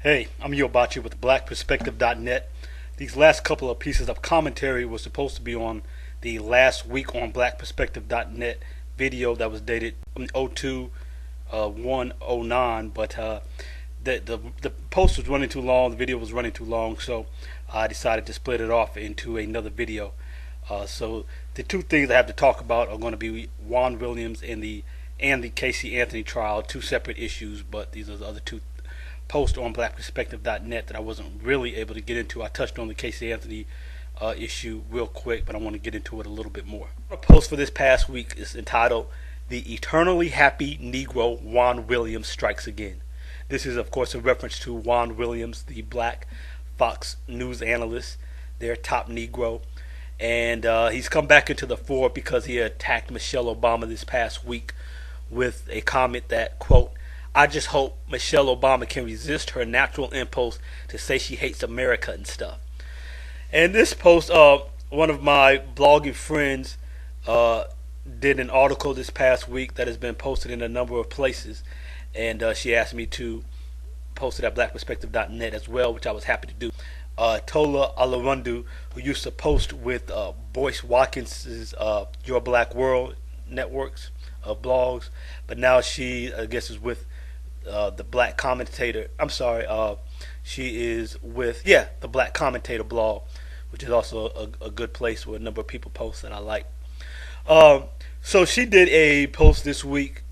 Hey, I'm Yobachi with BlackPerspective.net. These last couple of pieces of commentary were supposed to be on the last week on BlackPerspective.net video that was dated 02 109, but the post was running too long, the video was running too long, so I decided to split it off into another video. So the two things I have to talk about are going to be Juan Williams and the Casey Anthony trial, two separate issues, but these are the other two post on blackperspective.net that I wasn't really able to get into. I touched on the Casey Anthony issue real quick, but I want to get into it a little bit more. The post for this past week is entitled "The Eternally Happy Negro Juan Williams Strikes Again." This is, of course, a reference to Juan Williams, the black Fox News analyst, their top Negro. And he's come back into the fore because he attacked Michelle Obama this past week with a comment that, quote, "I just hope Michelle Obama can resist her natural impulse to say she hates America and stuff." And this post, one of my blogging friends did an article this past week that has been posted in a number of places, and she asked me to post it at blackperspective.net as well, which I was happy to do. Tola Alarundu, who used to post with Boyce Watkins' Your Black World networks of blogs, but now she, I guess, is with the Black Commentator. I'm sorry, she is with the Black Commentator blog, which is also a good place where a number of people post that I like. So she did a post this week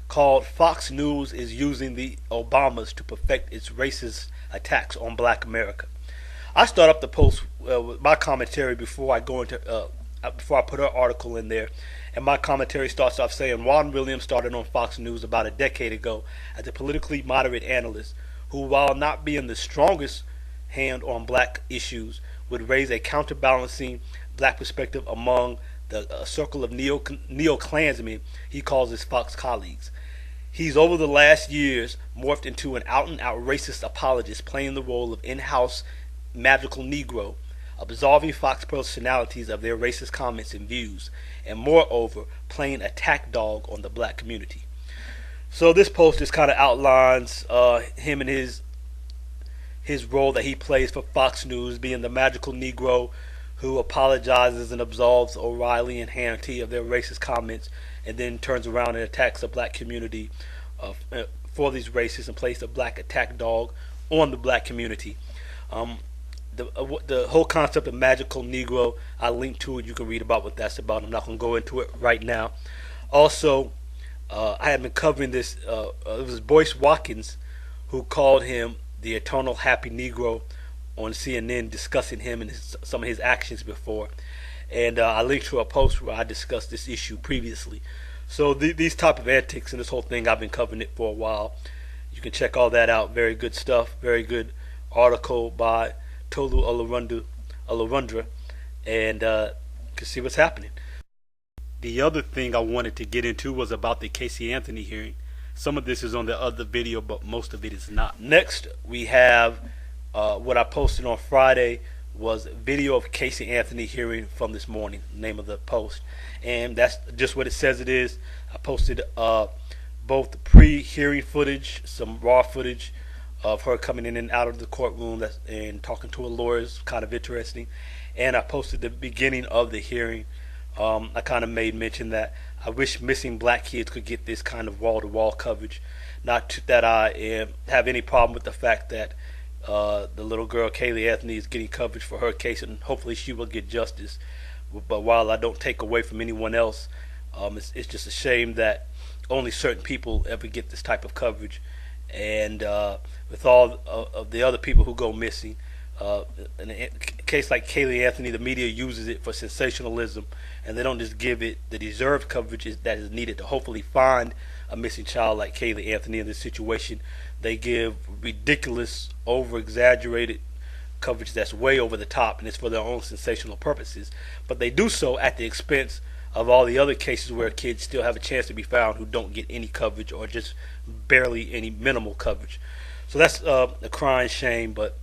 called "Fox News is using the Obamas to perfect its racist attacks on Black America." I start up the post with my commentary before I go into before I put her article in there. And my commentary starts off saying Juan Williams started on Fox News about a decade ago as a politically moderate analyst who, while not being the strongest hand on black issues, would raise a counterbalancing black perspective among the circle of neo-Klansmen he calls his Fox colleagues. He's over the last years morphed into an out-and-out racist apologist, playing the role of in-house magical Negro, absolving Fox personalities of their racist comments and views, and moreover, playing attack dog on the black community. So this post just kind of outlines him and his role that he plays for Fox News, being the magical Negro who apologizes and absolves O'Reilly and Hannity of their racist comments, and then turns around and attacks the black community for these racists and plays the black attack dog on the black community. The whole concept of magical Negro, I linked to it. You can read about what that's about. I'm not going to go into it right now. Also, I have been covering this. It was Boyce Watkins who called him the Eternal Happy Negro on CNN, discussing him and some of his actions before. And I linked to a post where I discussed this issue previously. So these type of antics and this whole thing, I've been covering it for a while. You can check all that out. Very good stuff. Very good article by Tolu Alarundra, and you can see what's happening. The other thing I wanted to get into was about the Casey Anthony hearing. Some of this is on the other video, but most of it is not. Next, we have what I posted on Friday was video of Casey Anthony hearing from this morning, the name of the post. And that's just what it says it is. I posted both the pre-hearing footage, some raw footage of her coming in and out of the courtroom and talking to her lawyers, kind of interesting. And I posted the beginning of the hearing. I kind of made mention that I wish missing black kids could get this kind of wall-to-wall coverage. Not that I have any problem with the fact that the little girl Kaylee Anthony is getting coverage for her case, and hopefully she will get justice. But while I don't take away from anyone else, it's just a shame that only certain people ever get this type of coverage. And with all of the other people who go missing, in a case like Kaylee Anthony, the media uses it for sensationalism, and they don't just give it the deserved coverage that is needed to hopefully find a missing child like Kaylee Anthony in this situation. They give ridiculous, over-exaggerated coverage that's way over the top, and it's for their own sensational purposes. But they do so at the expense of all the other cases where kids still have a chance to be found who don't get any coverage or just barely any minimal coverage. So that's a crying shame, but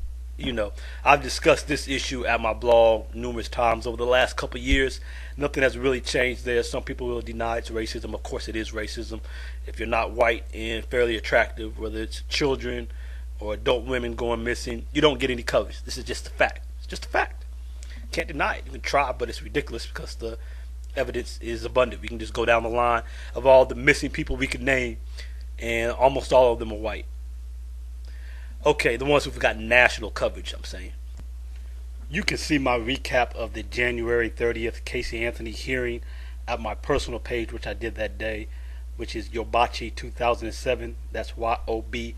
I've discussed this issue at my blog numerous times over the last couple of years. Nothing has really changed there. Some people will deny it's racism. Of course it is racism. If you're not white and fairly attractive, whether it's children, or adult women going missing, you don't get any coverage. This is just a fact. It's just a fact. Can't deny it. You can try, but it's ridiculous because the evidence is abundant. We can just go down the line of all the missing people we could name, and almost all of them are white. Okay, the ones who've got national coverage, I'm saying. You can see my recap of the January 30th Casey Anthony hearing at my personal page, which I did that day, which is Yobachi 2007. That's YOBACHI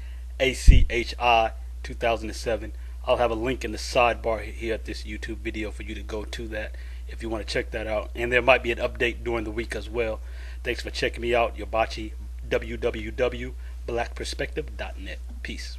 2007. I'll have a link in the sidebar here at this YouTube video for you to go to that if you want to check that out. And there might be an update during the week as well. Thanks for checking me out. Yobachi, www.blackperspective.net. Peace.